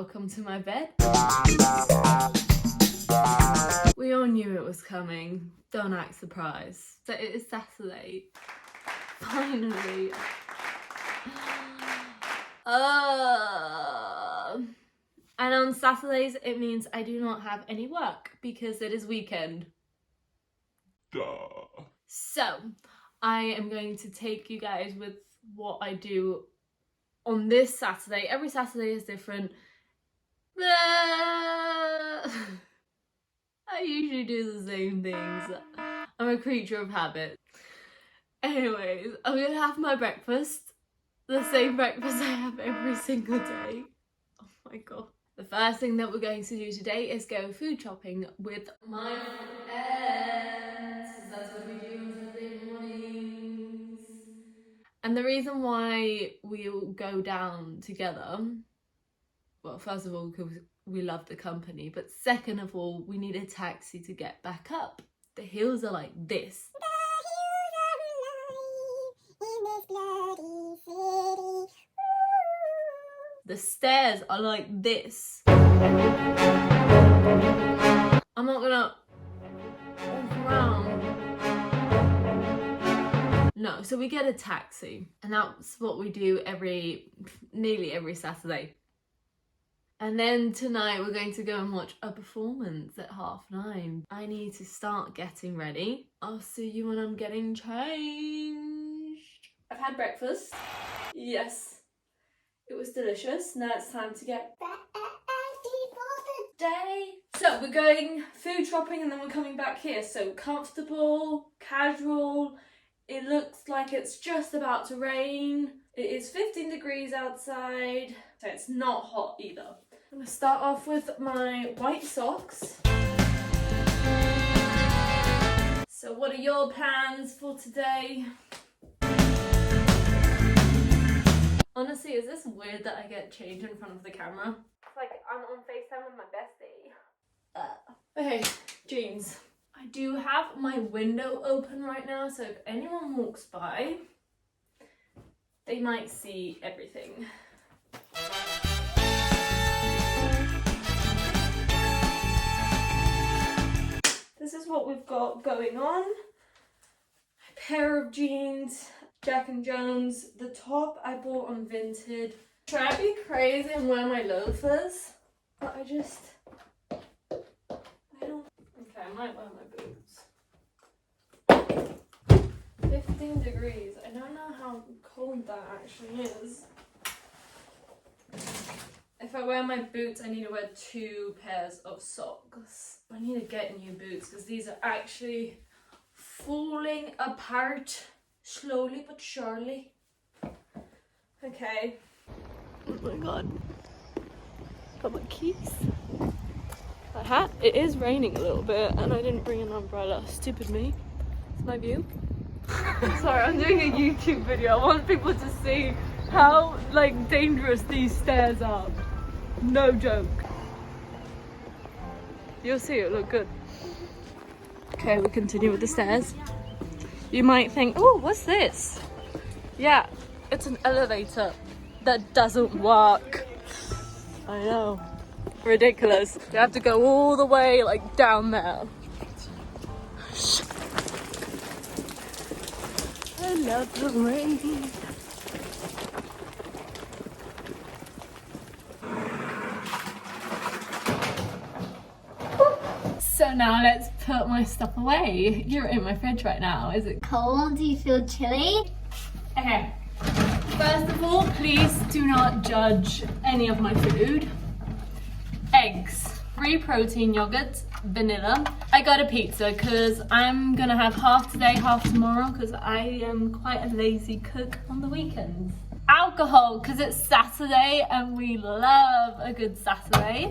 welcome to my bed. We all knew it was coming. Don't act surprised. So it is Saturday. Finally. And on Saturdays it means I do not have any work because it is weekend. Duh. So I am going to take you guys with what I do on this Saturday. Every Saturday is different. I usually do the same things. I'm a creature of habit. Anyways, I'm gonna have my breakfast. The same breakfast I have every single day. Oh my god. The first thing that we're going to do today is go food shopping with my friends. That's what we do on Saturday mornings. And the reason why we'll go down together, well, first of all, because we love the company, but second of all, we need a taxi to get back up. The hills are like this. The stairs are like this. I'm not gonna walk around. No, so we get a taxi, and that's what we do nearly every Saturday. And then tonight we're going to go and watch a performance at 9:30. I need to start getting ready. I'll see you when I'm getting changed. I've had breakfast. Yes, it was delicious. Now it's time to get ready for the day. So we're going food shopping and then we're coming back here. So comfortable, casual. It looks like it's just about to rain. It is 15 degrees outside, so it's not hot either. I'm gonna start off with my white socks. So what are your plans for today? Honestly, is this weird that I get changed in front of the camera? It's like I'm on FaceTime with my bestie. Okay, jeans. I do have my window open right now, so if anyone walks by, they might see everything. This is what we've got going on. A pair of jeans, Jack & Jones. The top I bought on Vinted. Try to be crazy and wear my loafers, but I don't. Okay, I might wear my boots. 15 degrees. I don't know how cold that actually is. If I wear my boots, I need to wear 2 pairs of socks. I need to get new boots because these are actually falling apart slowly but surely. Okay. Oh my god. Got my keys. My hat. It is raining a little bit and I didn't bring an umbrella. Stupid me. It's my view. Sorry, I'm doing a YouTube video. I want people to see how dangerous these stairs are. No joke. You'll see it look good. Okay, we continue with the stairs. You might think, oh, what's this? Yeah, it's an elevator that doesn't work. I know. Ridiculous. You have to go all the way down there. I love the rain. So now let's put my stuff away. You're in my fridge right now. Is it cold? Do you feel chilly? Okay. First of all, please do not judge any of my food. Eggs, 3 protein yogurts, vanilla. I got a pizza because I'm gonna have half today, half tomorrow because I am quite a lazy cook on the weekends. Alcohol because it's Saturday and we love a good Saturday.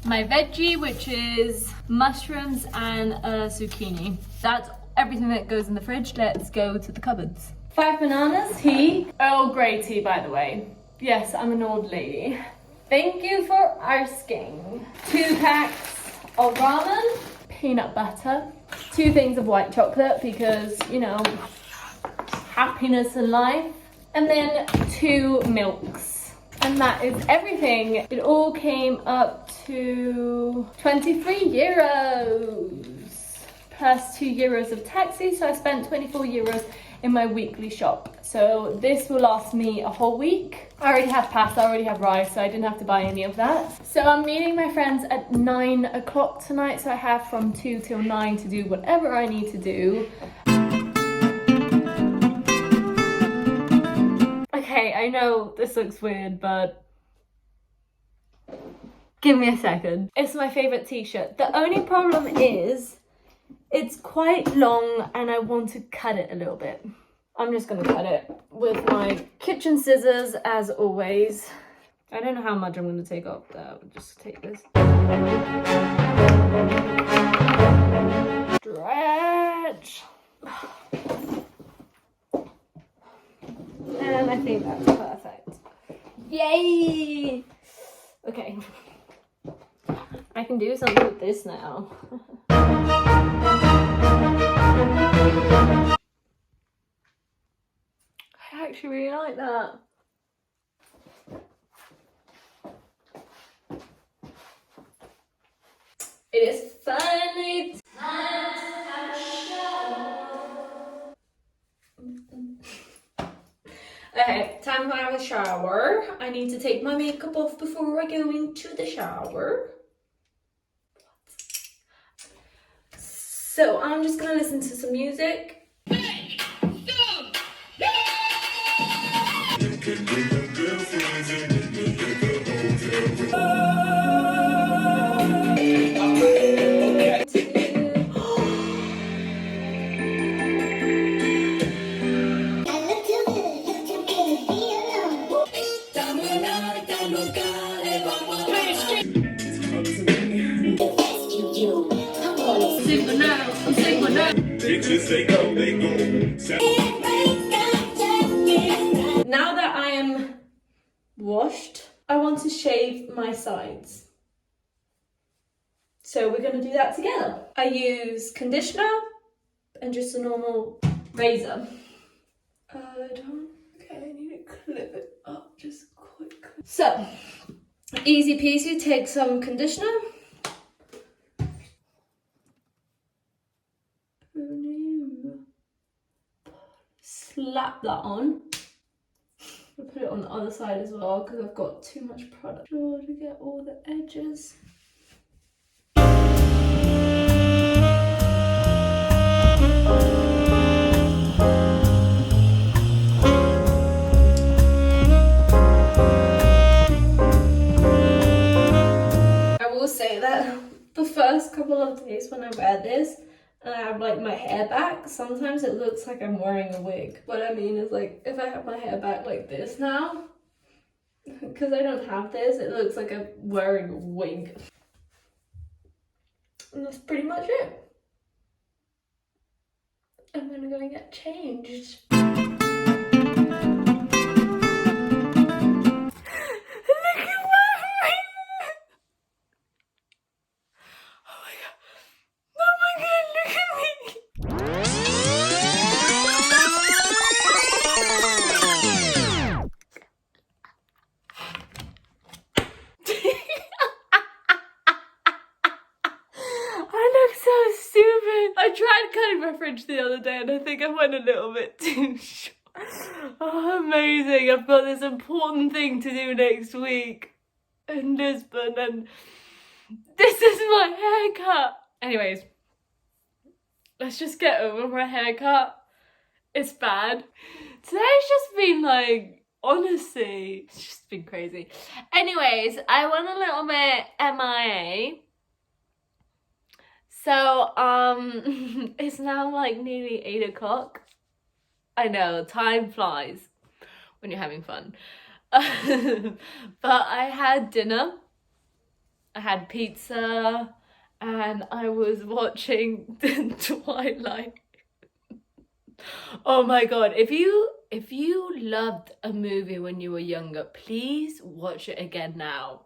My veggie, which is mushrooms and a zucchini. That's everything that goes in the fridge. Let's go to the cupboards. 5 bananas, tea. Earl Grey tea, by the way. Yes, I'm an old lady. Thank you for asking. 2 packs of ramen, peanut butter, 2 things of white chocolate because, you know, happiness in life. And then 2 milks. And that is everything. It all came up to 23 euros plus 2 euros of taxi. So I spent 24 euros in my weekly shop. So this will last me a whole week. I already have pasta, I already have rice, so I didn't have to buy any of that. So I'm meeting my friends at 9 o'clock tonight. So I have from 2 till 9 to do whatever I need to do. Okay, I know this looks weird, but give me a second. It's my favorite t-shirt. The only problem is it's quite long and I want to cut it a little bit. I'm just gonna cut it with my kitchen scissors as always. I don't know how much I'm gonna take off there. I'll just take this. Stretch. And I think that's perfect. Yay! Okay. I can do something with this now. I actually really like that. It is finally time to have a shower. Okay, time to have a shower. I need to take my makeup off before I go into the shower. So I'm just gonna listen to some music. Now that I am washed, I want to shave my sides. So we're going to do that together. I use conditioner and just a normal razor. Okay, I need to clip it up just quickly. So, easy peasy, take some conditioner. Slap that on. I'll put it on the other side as well because I've got too much product. Sure to get all the edges. I will say that the first couple of days when I wear this, and I have like my hair back, sometimes it looks like I'm wearing a wig. What I mean is, like, if I have my hair back like this now, because I don't have this, it looks like I'm wearing a wig. And that's pretty much it. I'm gonna go and get changed. I tried cutting my fringe the other day and I think I went a little bit too short. Oh, amazing. I've got this important thing to do next week in Lisbon and this is my haircut. Anyways, let's just get over my haircut. It's bad. Today's just been like, honestly, it's just been crazy. Anyways, I went a little bit MIA. So, it's now like nearly 8 o'clock. I know, time flies when you're having fun. But I had dinner, I had pizza, and I was watching Twilight. Oh my god, if you loved a movie when you were younger, please watch it again now.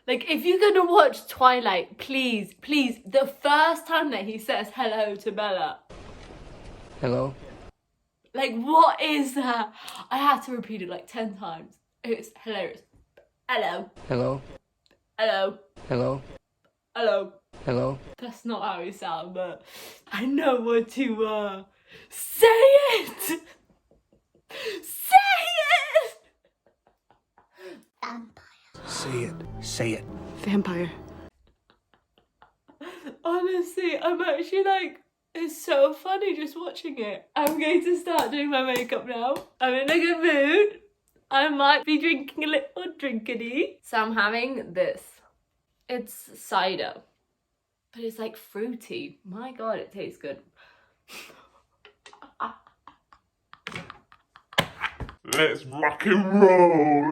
Like, if you're gonna watch Twilight, please, the first time that he says hello to Bella. Hello? Like, what is that? I had to repeat it like 10 times. It's hilarious. Hello. Hello. Hello. Hello. Hello. Hello. That's not how you sound, but I know what to say it! Say it! Vampire. Say it. Say it. Vampire. Honestly, I'm actually like, it's so funny just watching it. I'm going to start doing my makeup now. I'm in a good mood. I might be drinking a little drinkity. So I'm having this. It's cider, but it's like fruity. My God, it tastes good. Let's rock and roll!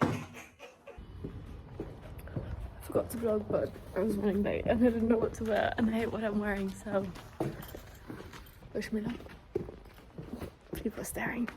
I forgot to vlog, but I was running late and I didn't know what to wear and I hate what I'm wearing, so wish me luck. People are staring.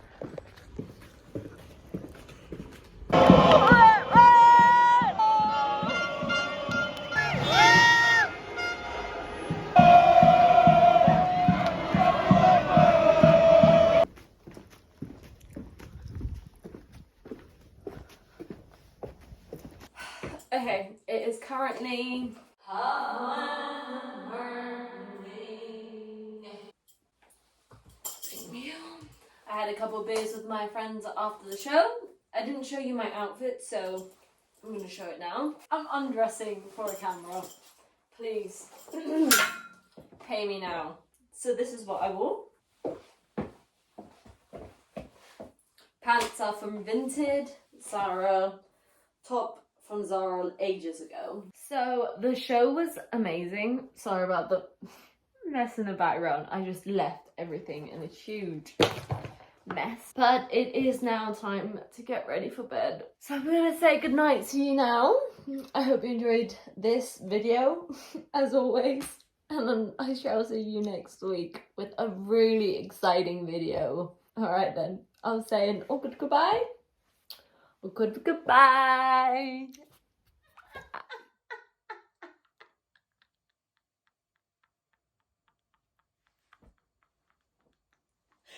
Okay, it is currently 1:30. I had a couple of beers with my friends after the show. I didn't show you my outfit, so I'm gonna show it now. I'm undressing for a camera. Please, pay me now. So this is what I wore. Pants are from Vinted, Zara. Top from Zara ages ago. So the show was amazing. Sorry about the mess in the background. I just left everything in a huge mess. But it is now time to get ready for bed. So I'm gonna say goodnight to you now. I hope you enjoyed this video, as always. And then I shall see you next week with a really exciting video. Alright then, I'll say an awkward goodbye. Goodbye.